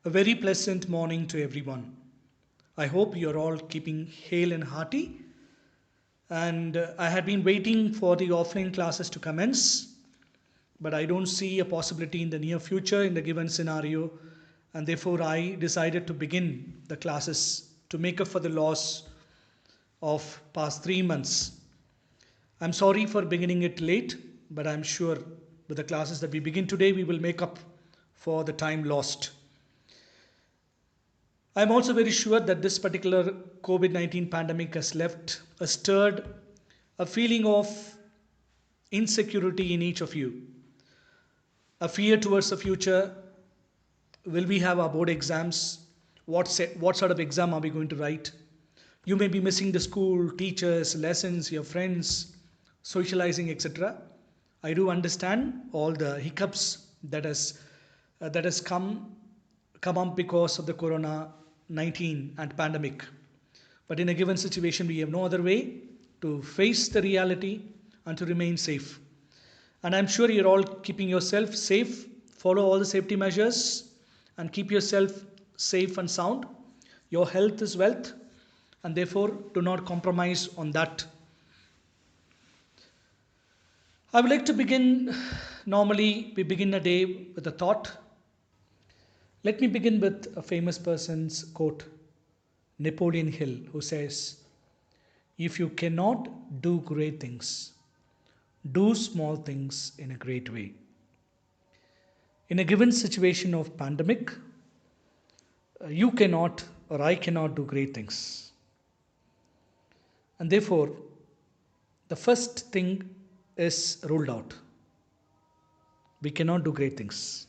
A very pleasant morning to everyone. I hope you're all keeping hale and hearty. And I had been waiting for the offline classes to commence, but I don't see a possibility in the near future in the given scenario. And therefore, I decided to begin the classes to make up for the loss of past 3 months. I'm sorry for beginning it late, but I'm sure with the classes that we begin today, we will make up for the time lost. I'm also very sure that this particular COVID 19 pandemic has left a stirred a feeling of insecurity in each of you, a fear towards the future. Will we have our board exams? What sort of exam are we going to write? You may be missing the school, teachers, lessons, your friends, socializing, etc. I do understand all the hiccups that has come up because of the Corona 19 and pandemic. But in a given situation, we have no other way to face the reality and to remain safe. And I'm sure you're all keeping yourself safe, follow all the safety measures, and keep yourself safe and sound. Your health is wealth, and therefore do not compromise on that. I would like to begin. Normally, we begin a day with a thought. Let me begin with a famous person's quote, Napoleon Hill, who says, "If you cannot do great things, do small things in a great way." In a given situation of pandemic, you cannot or I cannot do great things. And therefore, the first thing is ruled out. We cannot do great things.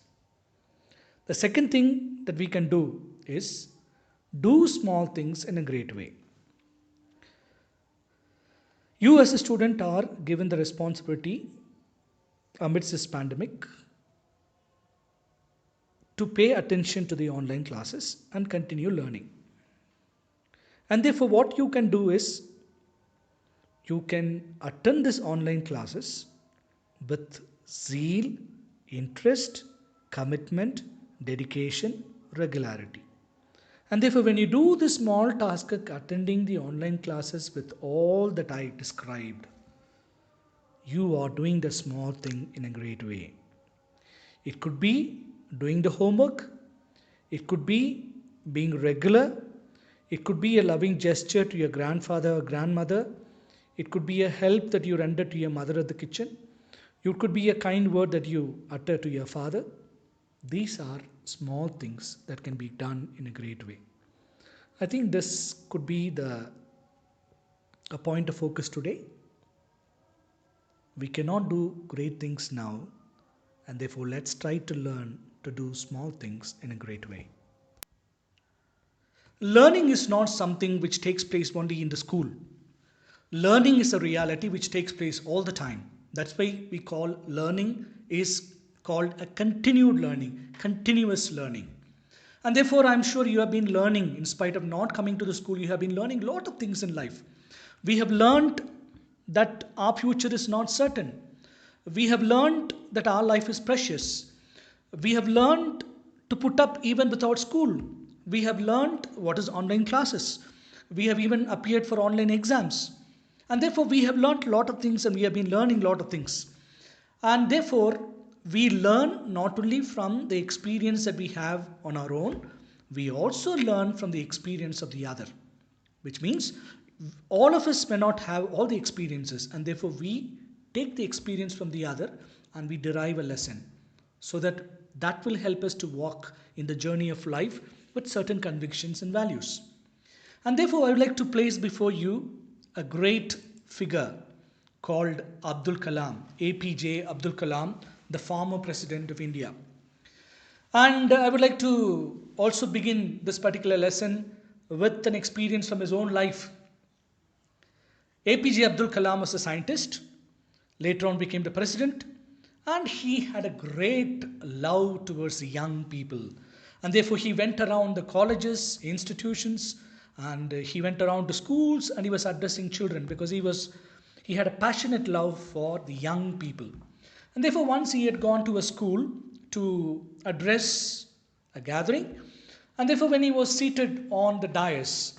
The second thing that we can do is do small things in a great way. You, as a student, are given the responsibility amidst this pandemic to pay attention to the online classes and continue learning. And therefore, what you can do is you can attend these online classes with zeal, interest, commitment, dedication, regularity. And therefore, when you do this small task of attending the online classes with all that I described, you are doing the small thing in a great way. It could be doing the homework, it could be being regular, it could be a loving gesture to your grandfather or grandmother, it could be a help that you render to your mother at the kitchen, it could be a kind word that you utter to your father. These are small things that can be done in a great way. I think this could be a point of focus today. We cannot do great things now, and therefore let's try to learn to do small things in a great way. Learning is not something which takes place only in the school. Learning is a reality which takes place all the time. That's why we call learning is called a continued learning, continuous learning. And therefore, I'm sure you have been learning, in spite of not coming to the school, you have been learning a lot of things in life. We have learned that our future is not certain. We have learned that our life is precious. We have learned to put up even without school. We have learned what is online classes. We have even appeared for online exams. And therefore, we have learned a lot of things and we have been learning a lot of things. And therefore, we learn not only from the experience that we have on our own, we also learn from the experience of the other, which means all of us may not have all the experiences, and therefore we take the experience from the other and we derive a lesson so that that will help us to walk in the journey of life with certain convictions and values. And therefore, I would like to place before you a great figure called Abdul Kalam, APJ Abdul Kalam, the former president of India. And I would like to also begin this particular lesson with an experience from his own life. APJ Abdul Kalam was a scientist, later on became the president, and he had a great love towards the young people. And therefore, he went around the colleges, institutions, and he went around to schools and he was addressing children because he had a passionate love for the young people. And therefore, once he had gone to a school to address a gathering, And therefore, when he was seated on the dais,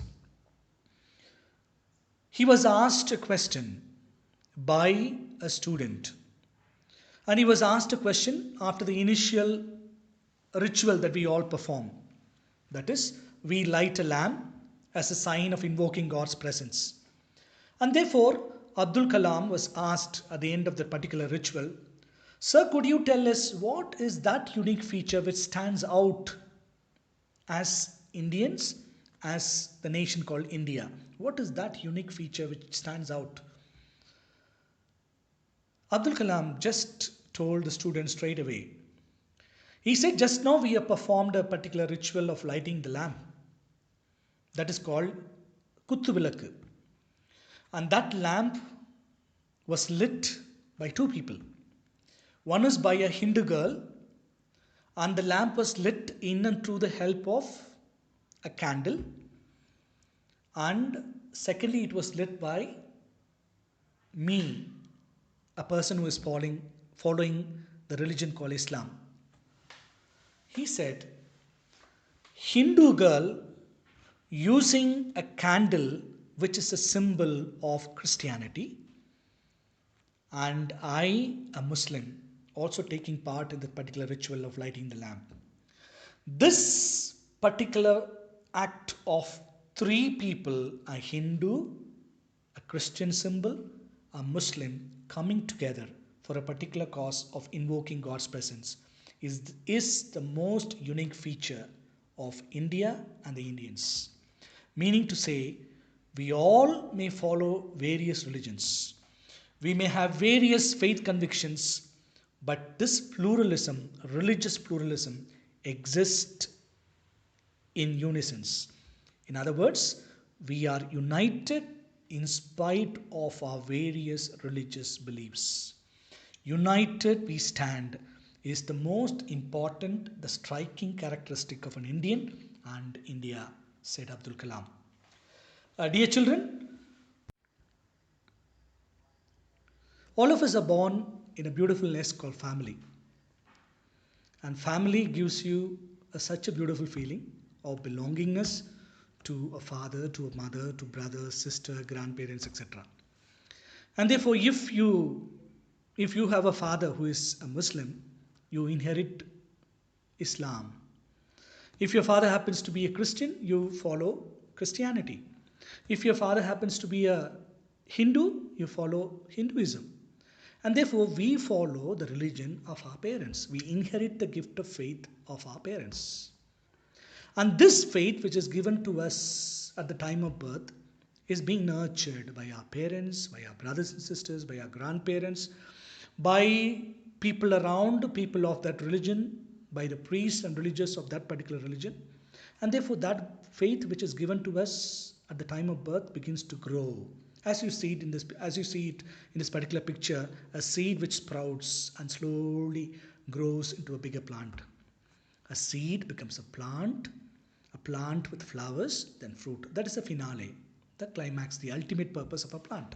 he was asked a question by a student. And he was asked a question after the initial ritual that we all perform. That is, we light a lamp as a sign of invoking God's presence. And therefore, Abdul Kalam was asked at the end of that particular ritual, Sir, could you tell us what is that unique feature which stands out as Indians, as the nation called India? What is that unique feature which stands out? Abdul Kalam just told the student straight away. He said, just now we have performed a particular ritual of lighting the lamp. That is called Kuttuvilakku. And that lamp was lit by two people. One is by a Hindu girl, and the lamp was lit in and through the help of a candle. And secondly, it was lit by me, a person who is following the religion called Islam. He said, Hindu girl using a candle which is a symbol of Christianity, and I, a Muslim, also taking part in the particular ritual of lighting the lamp. This particular act of three people, a Hindu, a Christian symbol, a Muslim, coming together for a particular cause of invoking God's presence is the most unique feature of India and the Indians. Meaning to say, we all may follow various religions. We may have various faith convictions, but this pluralism, religious pluralism, exists in unison. In other words, we are united in spite of our various religious beliefs. United we stand is the most important, the striking characteristic of an Indian and India, said Abdul Kalam. Dear children, all of us are born in a beautiful nest called family. And family gives you such a beautiful feeling of belongingness to a father, to a mother, to brother, sister, grandparents, etc. And therefore, if you have a father who is a Muslim, you inherit Islam. If your father happens to be a Christian, you follow Christianity. If your father happens to be a Hindu, you follow Hinduism. And therefore, we follow the religion of our parents. We inherit the gift of faith of our parents. And this faith, which is given to us at the time of birth, is being nurtured by our parents, by our brothers and sisters, by our grandparents, by people around, people of that religion, by the priests and religious of that particular religion. And therefore, that faith which is given to us at the time of birth begins to grow. As you see it in this particular picture, a seed which sprouts and slowly grows into a bigger plant. A seed becomes a plant with flowers, then fruit. That is the finale, the climax, the ultimate purpose of a plant.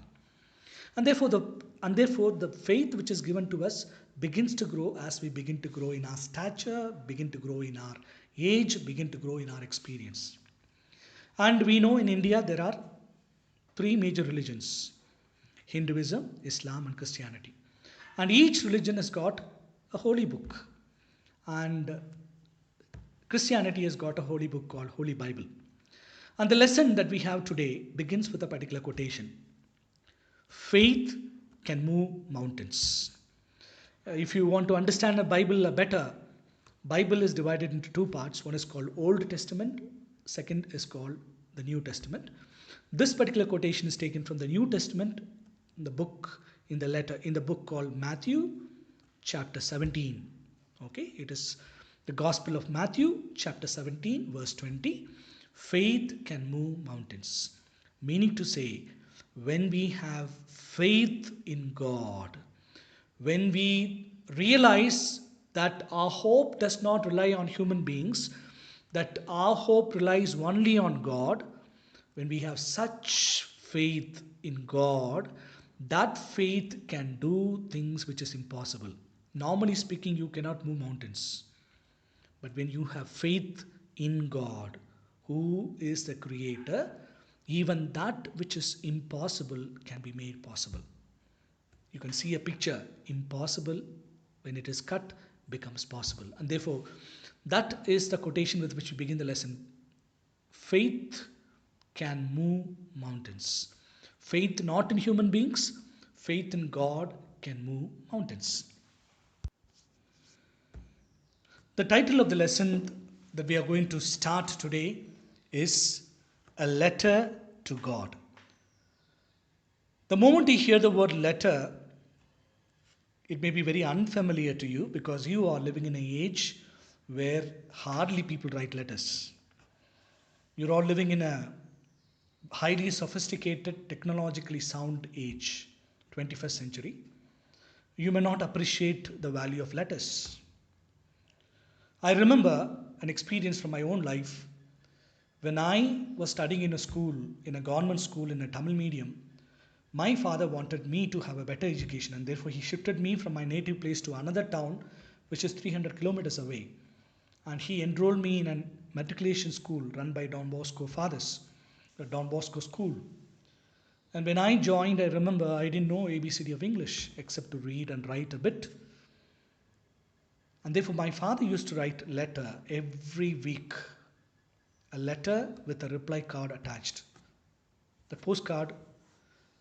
And therefore, the faith which is given to us begins to grow as we begin to grow in our stature, begin to grow in our age, begin to grow in our experience. And we know in India there are three major religions: Hinduism, Islam, and Christianity. And each religion has got a holy book. And Christianity has got a holy book called Holy Bible. And the lesson that we have today begins with a particular quotation. Faith can move mountains. If you want to understand the Bible better, Bible is divided into two parts. One is called Old Testament, second is called the New Testament. This particular quotation is taken from the New Testament, in the book called Matthew, chapter 17. Okay, it is the Gospel of Matthew, chapter 17, verse 20. Faith can move mountains. Meaning to say, when we have faith in God, when we realize that our hope does not rely on human beings, that our hope relies only on God, when we have such faith in God, that faith can do things which is impossible. Normally speaking, you cannot move mountains. But when you have faith in God, who is the creator. Even that which is impossible can be made possible. You can see a picture, impossible when it is cut becomes possible. And therefore, that is the quotation with which we begin the lesson. Faith can move mountains. Faith not in human beings, faith in God can move mountains. The title of the lesson that we are going to start today is A Letter to God. The moment you hear the word letter, it may be very unfamiliar to you because you are living in an age where hardly people write letters. You're all living in a highly sophisticated, technologically sound age, 21st century. You may not appreciate the value of letters. I remember an experience from my own life. When I was studying in a school, in a government school in a Tamil medium, my father wanted me to have a better education, and therefore he shifted me from my native place to another town which is 300 kilometers away. And he enrolled me in a matriculation school run by Don Bosco fathers, the Don Bosco school. And when I joined, I remember I didn't know ABCD of English except to read and write a bit. And therefore my father used to write letter every week, a letter with a reply card attached. The postcard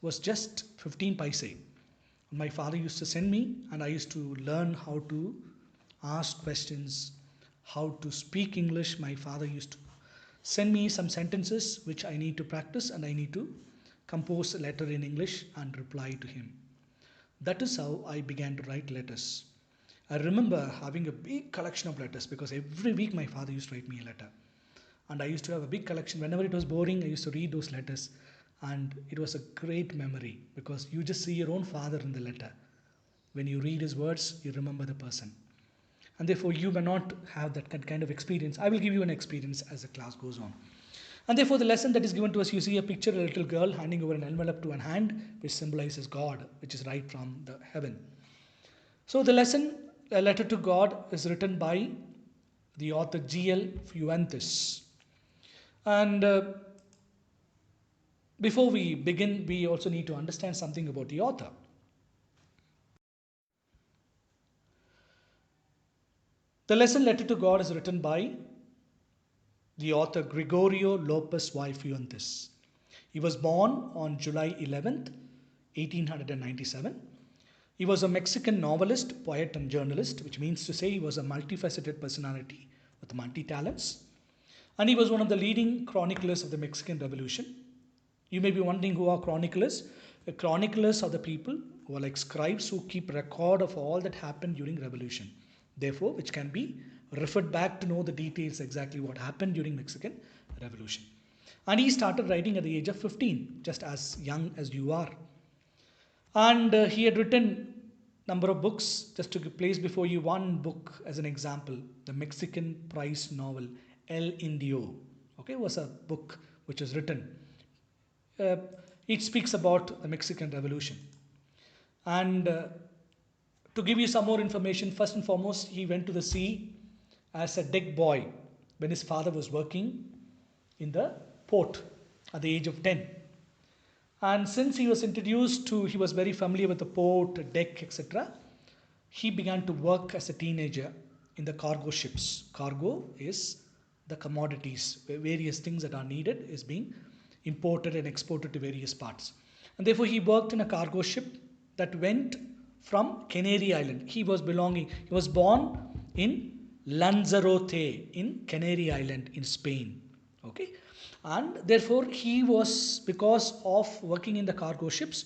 was just 15 paise. My father used to send me, and I used to learn how to ask questions, how to speak English. My father used to send me some sentences which I need to practice, and I need to compose a letter in English and reply to him. That is how I began to write letters. I remember having a big collection of letters because every week my father used to write me a letter. And I used to have a big collection. Whenever it was boring, I used to read those letters. And it was a great memory because you just see your own father in the letter. When you read his words, you remember the person. And therefore, you may not have that kind of experience. I will give you an experience as the class goes on. And therefore, the lesson that is given to us, you see a picture of a little girl handing over an envelope to an hand, which symbolizes God, which is right from the heaven. So the lesson, A Letter to God, is written by the author G.L. Fuentes. And before we begin, we also need to understand something about the author. The lesson Letter to God is written by the author Gregorio Lopez y Fuentes. He was born on July 11th, 1897. He was a Mexican novelist, poet, and journalist, which means to say he was a multifaceted personality with multi-talents. And he was one of the leading chroniclers of the Mexican Revolution. You may be wondering who are chroniclers. The chroniclers are the people who are like scribes who keep record of all that happened during revolution. Therefore, which can be referred back to know the details exactly what happened during Mexican Revolution. And he started writing at the age of 15, just as young as you are. And he had written number of books. Just to place before you one book as an example, the Mexican prize novel El Indio. Okay, was a book which was written. It speaks about the Mexican Revolution. And to give you some more information, first and foremost, he went to the sea as a deck boy when his father was working in the port at the age of 10. And since he was introduced to, he was very familiar with the port, deck, etc., he began to work as a teenager in the cargo ships. Cargo is the commodities, various things that are needed is being imported and exported to various parts. And therefore he worked in a cargo ship that went from Canary Island. He was born in Lanzarote in Canary Island in Spain. Okay. And therefore he was, because of working in the cargo ships,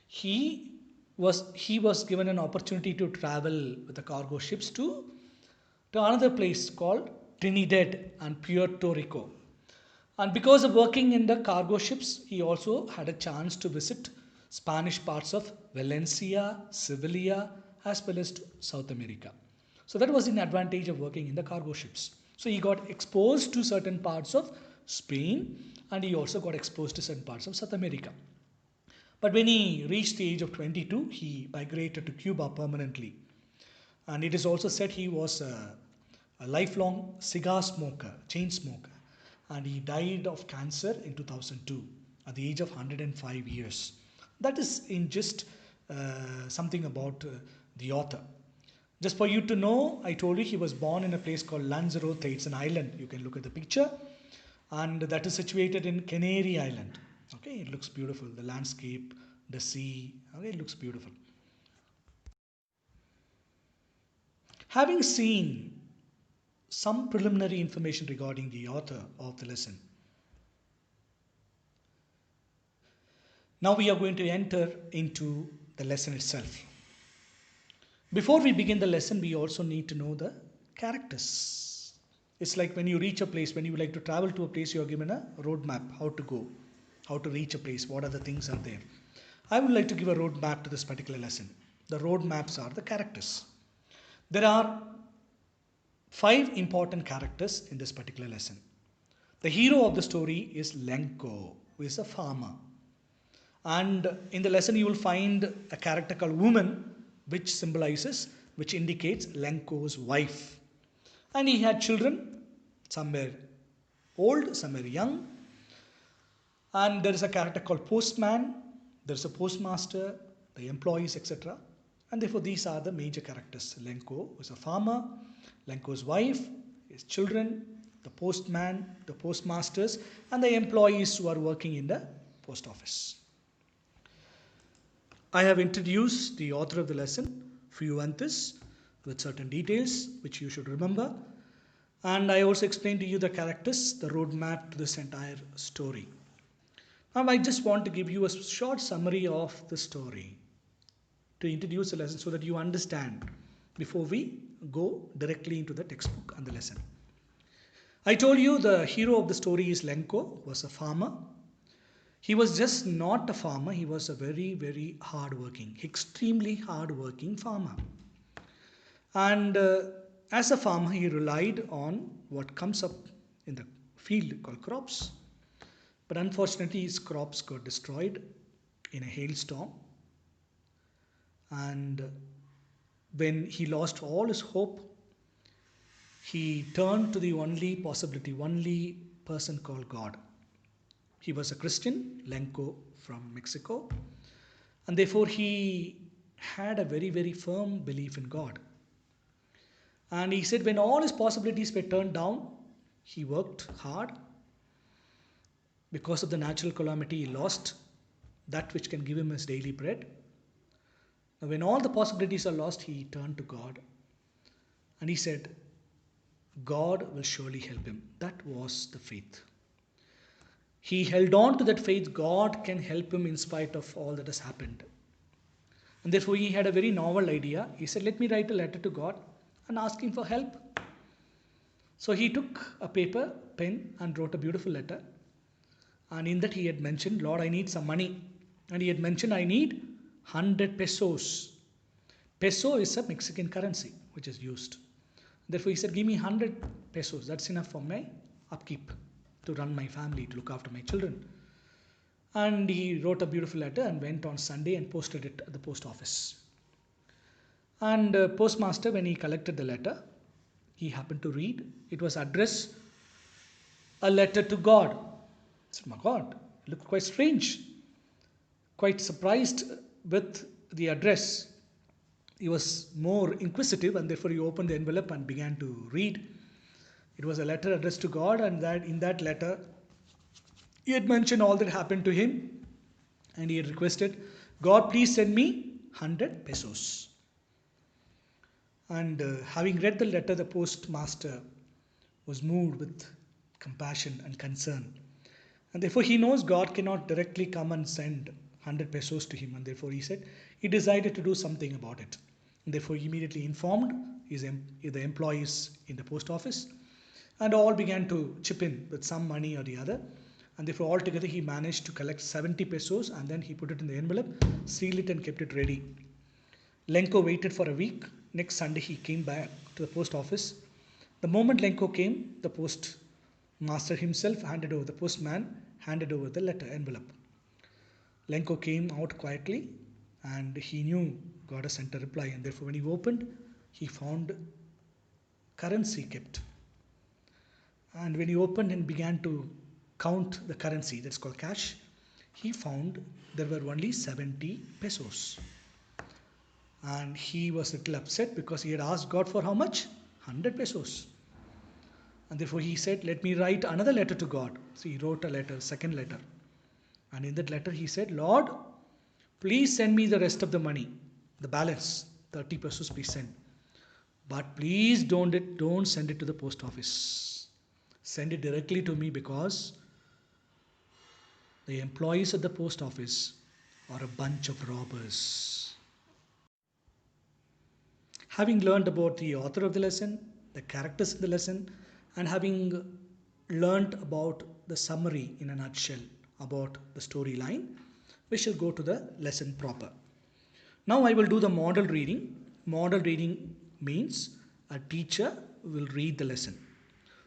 he was given an opportunity to travel with the cargo ships to another place called Trinidad and Puerto Rico. And because of working in the cargo ships, he also had a chance to visit Spanish parts of Valencia, Sevilla, as well as to South America. So that was an advantage of working in the cargo ships. So he got exposed to certain parts of Spain, and he also got exposed to certain parts of South America. But when he reached the age of 22, he migrated to Cuba permanently. And it is also said he was a lifelong cigar smoker, chain smoker, and he died of cancer in 2002 at the age of 105 years. That is in just something about the author. Just for you to know, I told you he was born in a place called Lanzarote. It's an island. You can look at the picture, and that is situated in Canary Island. Okay, it looks beautiful. The landscape, the sea. Okay, it looks beautiful. Having seen some preliminary information regarding the author of the lesson, now we are going to enter into the lesson itself. Before we begin the lesson, we also need to know the characters. It's like when you reach a place, when you like to travel to a place, you are given a roadmap, how to go, how to reach a place, what are the things are there. I would like to give a roadmap to this particular lesson. The road maps are the characters. There are 5 important characters in this particular lesson. The hero of the story is Lenko, who is a farmer. And in the lesson, you will find a character called Woman, which indicates Lenko's wife. And he had children, some were old, some were young. And there is a character called Postman, there is a postmaster, the employees, etc. And therefore, these are the major characters. Lenko is a farmer, Lenko's wife, his children, the postman, the postmasters, and the employees who are working in the post office. I have introduced the author of the lesson, Fuentes, with certain details which you should remember. And I also explained to you the characters, the roadmap to this entire story. Now, I just want to give you a short summary of the story to introduce the lesson so that you understand before we go directly into the textbook and the lesson. I told you the hero of the story is Lenko, was a farmer. He was just not a farmer, he was a very, very hardworking, extremely hardworking farmer. And as a farmer, he relied on what comes up in the field called crops. But unfortunately, his crops got destroyed in a hailstorm. And when he lost all his hope, he turned to the only possibility, only person called God. He was a Christian, Lenko from Mexico, and therefore he had a very, very firm belief in God. And he said when all his possibilities were turned down, he worked hard. Because of the natural calamity, he lost that which can give him his daily bread. Now, when all the possibilities are lost, he turned to God and he said, God will surely help him. That was the faith. He held on to that faith. God can help him in spite of all that has happened. And therefore, he had a very novel idea. He said, let me write a letter to God and ask him for help. So he took a paper, pen, and wrote a beautiful letter. And in that he had mentioned, Lord, I need some money. And he had mentioned, I need 100 pesos. Peso is a Mexican currency which is used. Therefore, he said, give me 100 pesos. That's enough for my upkeep, to run my family, to look after my children. And he wrote a beautiful letter and went on Sunday and posted it at the post office. And postmaster, when he collected the letter, he happened to read. It was addressed, a letter to God. I said, my God, it looked quite strange. Quite surprised with the address. He was more inquisitive and therefore he opened the envelope and began to read. It was a letter addressed to God, and that in that letter he had mentioned all that happened to him, and he had requested, God, please send me 100 pesos. And having read the letter, the postmaster was moved with compassion and concern. And therefore he knows God cannot directly come and send 100 pesos to him. And therefore he decided to do something about it. And therefore he immediately informed the employees in the post office. And all began to chip in with some money or the other. And therefore altogether he managed to collect 70 pesos, and then he put it in the envelope, sealed it and kept it ready. Lenko waited for a week. Next Sunday he came back to the post office. The moment Lenko came, the postmaster himself the postman handed over the letter envelope. Lenko came out quietly and he knew God had sent a reply, and therefore when he opened, he found currency kept. And when he opened and began to count the currency, that's called cash, he found there were only 70 pesos. And he was a little upset because he had asked God for how much? 100 pesos. And therefore he said, let me write another letter to God. So he wrote a letter, second letter. And in that letter he said, Lord, please send me the rest of the money, the balance, 30 pesos please send. But please don't send it to the post office. Send it directly to me because the employees at the post office are a bunch of robbers. Having learned about the author of the lesson, the characters in the lesson, and having learned about the summary in a nutshell about the storyline, we shall go to the lesson proper. Now I will do the model reading. Model reading means a teacher will read the lesson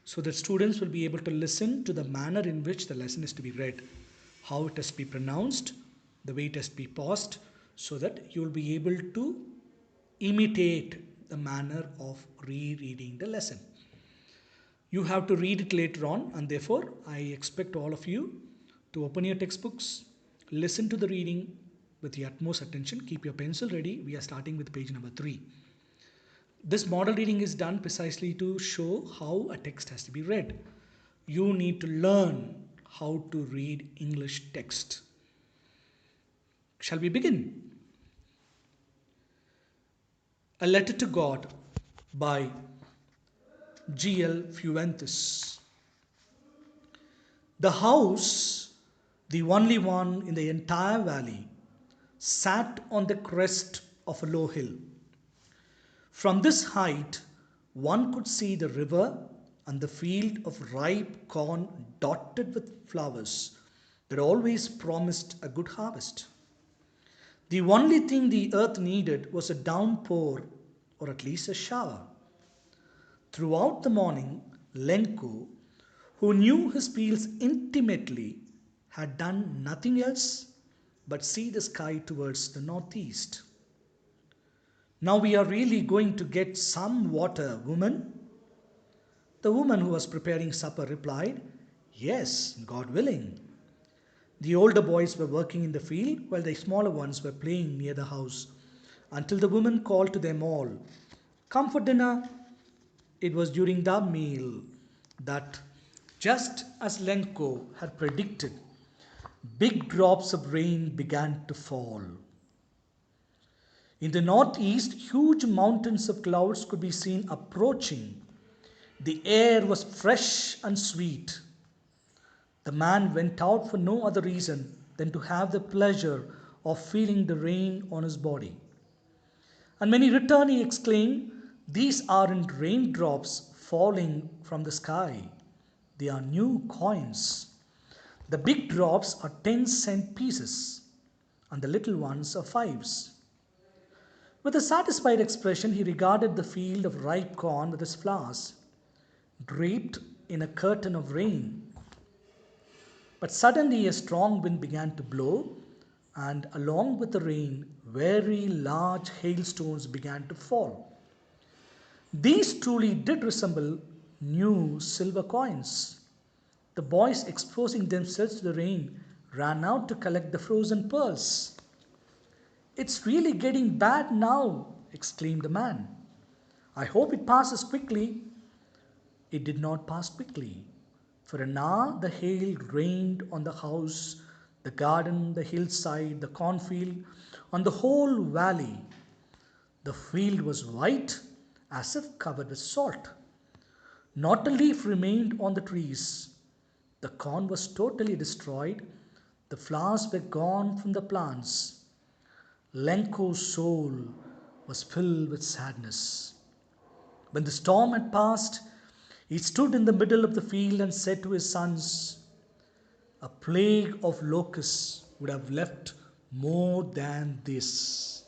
so that students will be able to listen to the manner in which the lesson is to be read, how it has to be pronounced, the way it has to be paused, so that you will be able to imitate the manner of rereading the lesson. You have to read it later on, and therefore I expect all of you to open your textbooks, listen to the reading with the utmost attention, keep your pencil ready. We are starting with page number 3. This model reading is done precisely to show how a text has to be read. You need to learn how to read English text. Shall we begin? A Letter to God by G.L. Fuentes. The house, the only one in the entire valley, sat on the crest of a low hill. From this height, one could see the river and the field of ripe corn dotted with flowers that always promised a good harvest. The only thing the earth needed was a downpour, or at least a shower. Throughout the morning, Lenko, who knew his fields intimately, had done nothing else but see the sky towards the northeast. Now we are really going to get some water, woman? The woman who was preparing supper replied, Yes, God willing. The older boys were working in the field while the smaller ones were playing near the house until the woman called to them all, Come for dinner. It was during the meal that, just as Lenko had predicted, big drops of rain began to fall. In the northeast, huge mountains of clouds could be seen approaching. The air was fresh and sweet. The man went out for no other reason than to have the pleasure of feeling the rain on his body. And when he returned, he exclaimed, These aren't raindrops falling from the sky. They are new coins. The big drops are 10-cent pieces, and the little ones are fives. With a satisfied expression, he regarded the field of ripe corn with its flowers, draped in a curtain of rain. But suddenly a strong wind began to blow, and along with the rain, very large hailstones began to fall. These truly did resemble new silver coins. The boys, exposing themselves to the rain, ran out to collect the frozen pearls. It's really getting bad now, exclaimed the man. I hope it passes quickly. It did not pass quickly. For an hour the hail rained on the house, the garden, the hillside, the cornfield, on the whole valley. The field was white, as if covered with salt. Not a leaf remained on the trees. The corn was totally destroyed. The flowers were gone from the plants. Lenko's soul was filled with sadness. When the storm had passed, he stood in the middle of the field and said to his sons, A plague of locusts would have left more than this.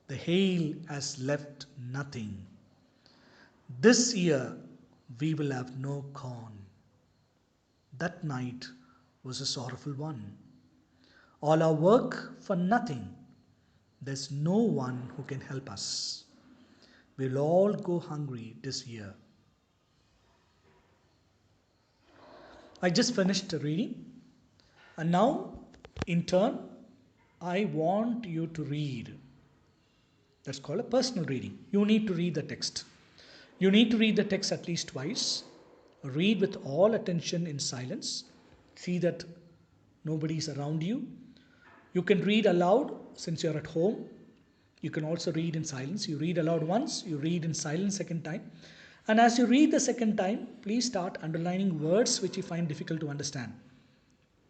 The hail has left nothing. This year we will have no corn. That night was a sorrowful one. All our work for nothing. There's no one who can help us. We'll all go hungry this year. I just finished reading, and now, in turn, I want you to read. That's called a personal reading. You need to read the text. You need to read the text at least twice. Read with all attention in silence. See that nobody is around you. You can read aloud since you're at home. You can also read in silence. You read aloud once, you read in silence second time. And as you read the second time, please start underlining words which you find difficult to understand.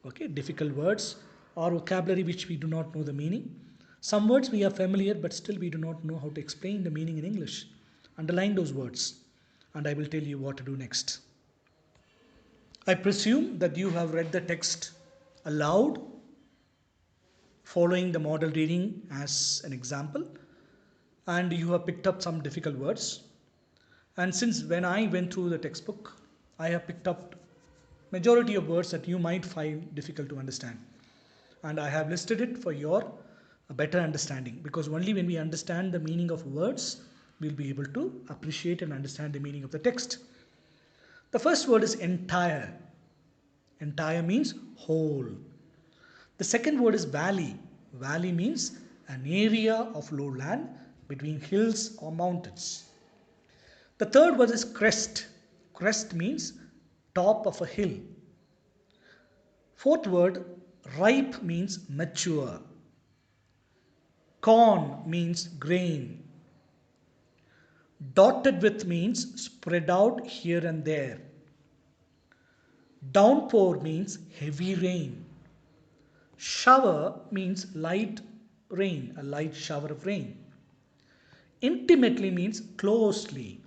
Okay, difficult words or vocabulary which we do not know the meaning. Some words we are familiar, but still we do not know how to explain the meaning in English. Underline those words, and I will tell you what to do next. I presume that you have read the text aloud, following the model reading as an example, and you have picked up some difficult words. And since when I went through the textbook, I have picked up majority of words that you might find difficult to understand. And I have listed it for your better understanding, because only when we understand the meaning of words, we'll be able to appreciate and understand the meaning of the text. The first word is entire. Entire means whole. The second word is valley. Valley means an area of lowland between hills or mountains. The third word is crest. Crest means top of a hill. Fourth word, ripe means mature. Corn means grain. Dotted with means spread out here and there. Downpour means heavy rain. Shower means light rain, a light shower of rain. Intimately means closely.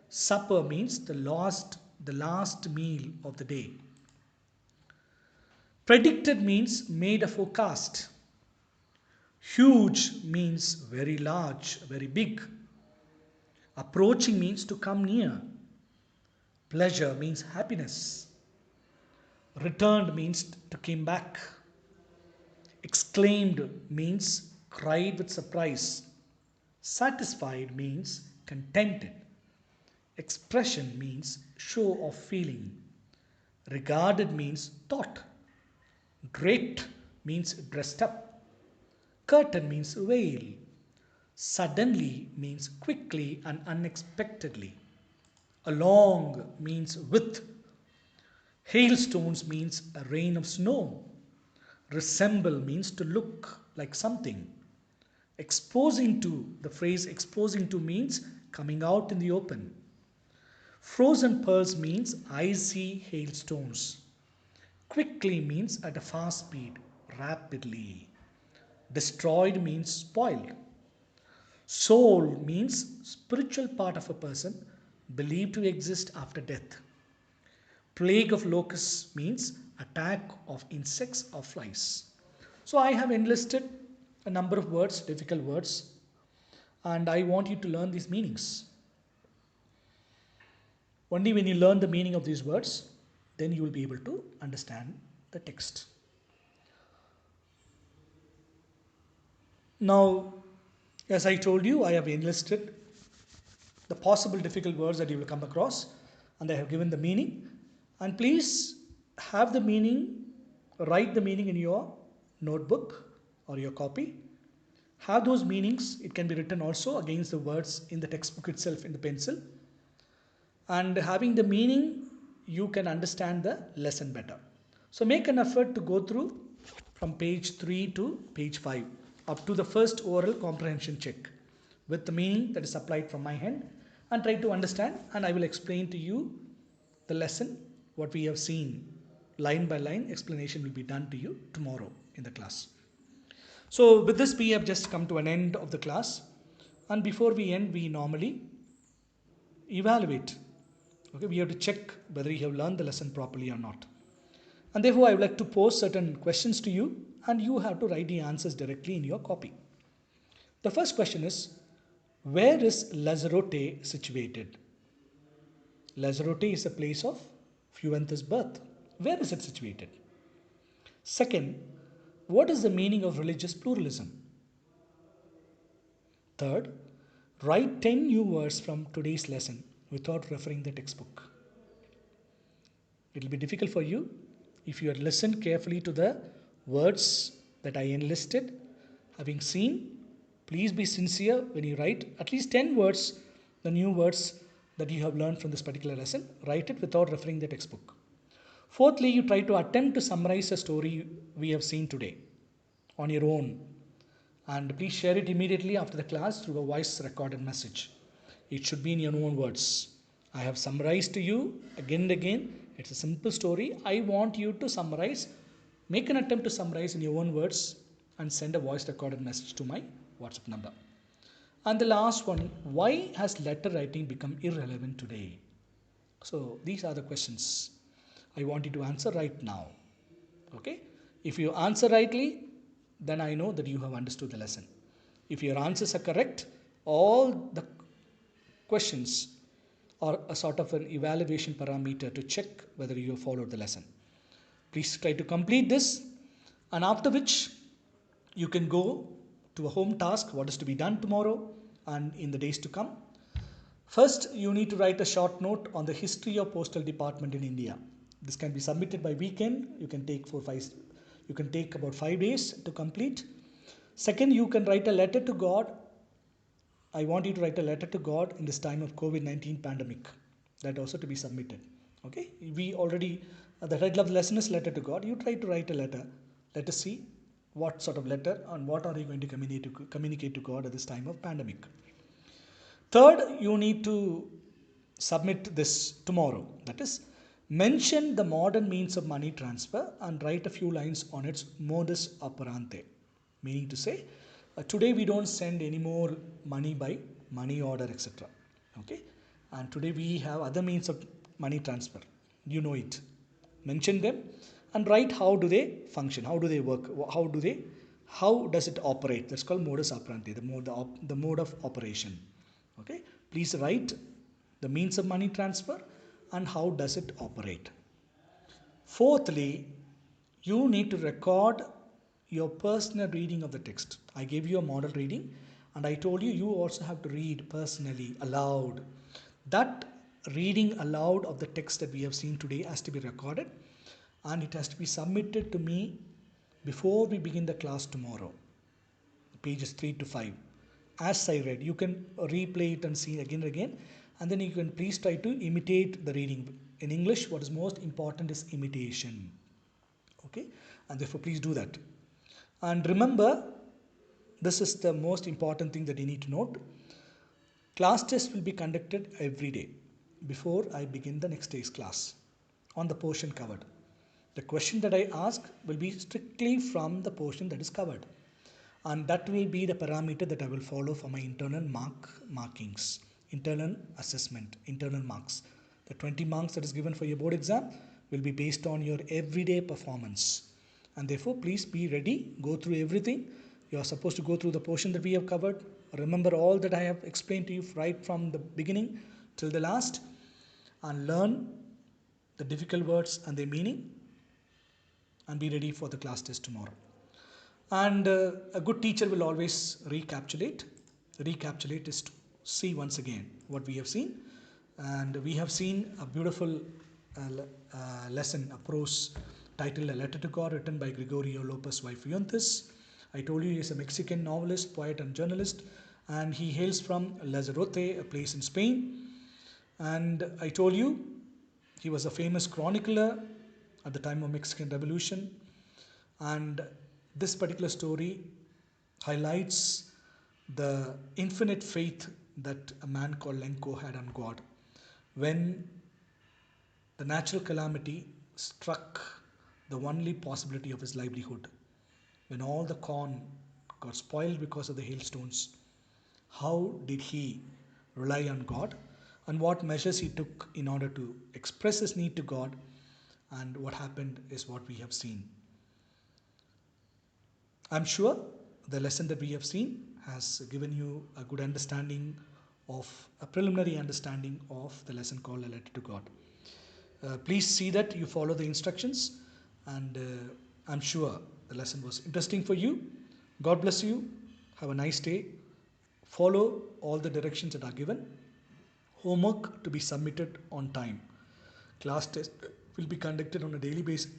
Supper means the last meal of the day. Predicted means made a forecast. Huge means very large, very big. Approaching means to come near. Pleasure means happiness. Returned means to come back. Exclaimed means cried with surprise. Satisfied means contented. Expression means show of feeling. Regarded means thought. Draped means dressed up. Curtain means veil. Suddenly means quickly and unexpectedly. Along means with. Hailstones means a rain of snow. Resemble means to look like something. Exposing to, the phrase exposing to means coming out in the open. Frozen pearls means icy hailstones. Quickly means at a fast speed, rapidly. Destroyed means spoiled. Soul means spiritual part of a person believed to exist after death. Plague of locusts means attack of insects or flies. So I have enlisted a number of words, difficult words, and I want you to learn these meanings. Only when you learn the meaning of these words, then you will be able to understand the text. Now, as I told you, I have enlisted the possible difficult words that you will come across, and I have given the meaning. And please have the meaning, write the meaning in your notebook or your copy. Have those meanings, it can be written also against the words in the textbook itself in the pencil. And having the meaning, you can understand the lesson better. So make an effort to go through from page 3 to page 5 up to the first oral comprehension check with the meaning that is applied from my hand, and try to understand, and I will explain to you the lesson, what we have seen. Line by line explanation will be done to you tomorrow in the class. So with this we have just come to an end of the class, and before we end we normally evaluate. Okay, we have to check whether you have learned the lesson properly or not. And therefore I would like to pose certain questions to you, and you have to write the answers directly in your copy. The first question is, where is Lazarote situated? Lazarote is a place of Fuentes' birth. Where is it situated? Second, what is the meaning of religious pluralism? Third, Write 10 new words from today's lesson without referring the textbook. It will be difficult for you if you had listened carefully to the words that I enlisted. Having seen, please be sincere when you write at least 10 words, the new words that you have learned from this particular lesson. Write it without referring the textbook. Fourthly, you try to attempt to summarize a story we have seen today on your own. And please share it immediately after the class through a voice recorded message. It should be in your own words. I have summarized to you again and again. It's a simple story. I want you to summarize, make an attempt to summarize in your own words and send a voice recorded message to my WhatsApp number. And the last one, why has letter writing become irrelevant today? So these are the questions I want you to answer right now. Okay? If you answer rightly, then I know that you have understood the lesson. If your answers are correct, all the questions are a sort of an evaluation parameter to check whether you have followed the lesson. Please try to complete this, and after which you can go to a home task, what is to be done tomorrow and in the days to come. First, you need to write a short note on the history of postal department in India. This can be submitted by weekend. You can take about 5 days to complete. Second, you can write a letter to God. I want you to write a letter to God in this time of COVID-19 pandemic. That also to be submitted. Okay, we already, the title of the lesson is Letter to God. You try to write a letter. Let us see what sort of letter and what are you going to communicate to God at this time of pandemic. Third, you need to submit this tomorrow. That is, mention the modern means of money transfer and write a few lines on its modus operandi. Meaning to say, today we don't send any more money by money order, etc. Okay, and today we have other means of money transfer. You know it. Mention them and write how do they function, how do they work, how does it operate. That's called modus operandi, the mode of operation. Okay, please write the means of money transfer and how does it operate. Fourthly, you need to record your personal reading of the text. I gave you a model reading and I told you also have to read personally aloud. That reading aloud of the text that we have seen today has to be recorded and it has to be submitted to me before we begin the class tomorrow. Pages 3 to 5. As I read, you can replay it and see again and again, and then you can please try to imitate the reading. In English, what is most important is imitation. Okay, and therefore please do that. And remember, this is the most important thing that you need to note. Class tests will be conducted every day before I begin the next day's class on the portion covered. The question that I ask will be strictly from the portion that is covered. And that will be the parameter that I will follow for my internal markings, internal assessment, internal marks. The 20 marks that is given for your board exam will be based on your everyday performance. And therefore, please be ready, go through everything. You are supposed to go through the portion that we have covered. Remember all that I have explained to you right from the beginning till the last, and learn the difficult words and their meaning, and be ready for the class test tomorrow. And a good teacher will always recapitulate. Recapitulate is to see once again what we have seen. And we have seen a beautiful lesson, a prose titled A Letter to God, written by Gregorio Lopez y Fuentes. I told you he is a Mexican novelist, poet and journalist, and he hails from Lanzarote, a place in Spain. And I told you he was a famous chronicler at the time of Mexican Revolution. And this particular story highlights the infinite faith that a man called Lenco had on God. When the natural calamity struck the only possibility of his livelihood, when all the corn got spoiled because of the hailstones, how did he rely on God and what measures he took in order to express his need to God, and what happened is what we have seen. I'm sure the lesson that we have seen has given you a good understanding of, a preliminary understanding of the lesson called A Letter to God. Please see that you follow the instructions, and I'm sure the lesson was interesting for you. God bless you. Have a nice day. Follow all the directions that are given. Homework to be submitted on time. Class test will be conducted on a daily basis.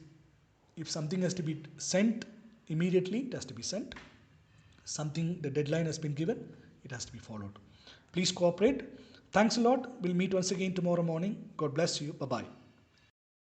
If something has to be sent immediately, it has to be sent. Something, the deadline has been given, it has to be followed. Please cooperate. Thanks a lot. We'll meet once again tomorrow morning. God bless you. Bye bye.